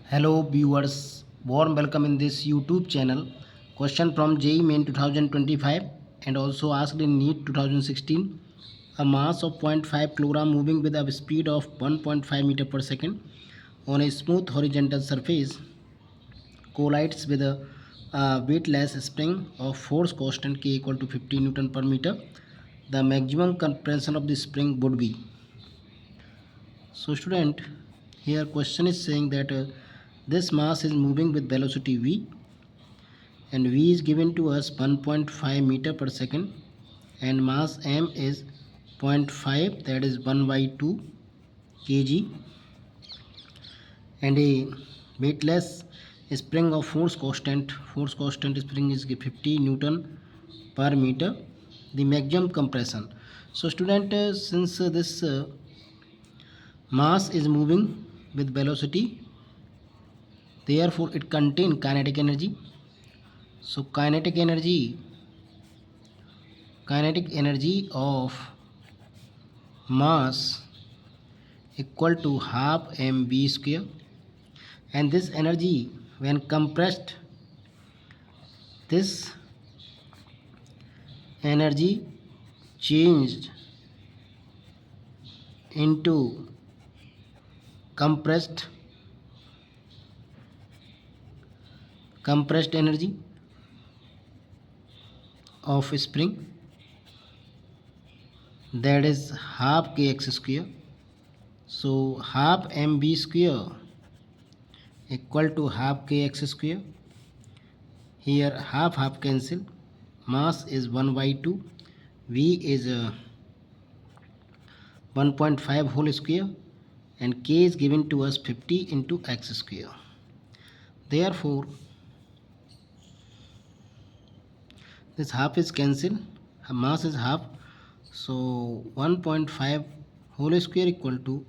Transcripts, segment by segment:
Hello viewers, warm welcome in this YouTube channel. Question from JEE Main 2025 and also asked in NEET 2016. A mass of 0.5 kg moving with a speed of 1.5 meter per second on a smooth horizontal surface collides with a weightless spring of force constant K equal to 50 Newton per meter. The maximum compression of the spring would be. So student, here question is saying that this mass is moving with velocity v and v is given to us 1.5 meter per second and mass m is 0.5, that is 1 by 2 kg, and a weightless spring of force constant spring is 50 Newton per meter. The maximum compression. So student, since this mass is moving with velocity, therefore it contains kinetic energy. So kinetic energy of mass equal to half mv square, and this energy when compressed, this energy changed into compressed energy of spring, that is half kx square. So half mv square equal to half kx square. Here half cancel, mass is 1 by 2, v is 1.5 whole square, and k is given to us 50 into x square. Therefore this half is cancelled, mass is half, so 1.5 whole square equal to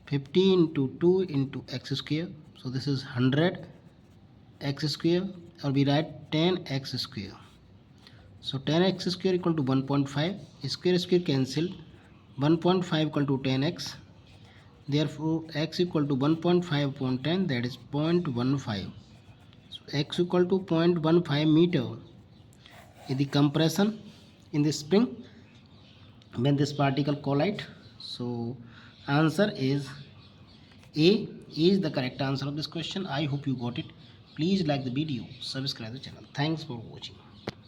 50 into 2 into x square. So this is 100 x square, or we write 10x square. So 10x square equal to 1.5, square cancel, 1.5 equal to 10x, therefore x equal to 1.5 upon 10, that is 0.15. So x equal to 0.15 meter is the compression in the spring when this particle collide. So answer is A is the correct answer of this question. I hope you got it. Please like the video, subscribe the channel. Thanks for watching.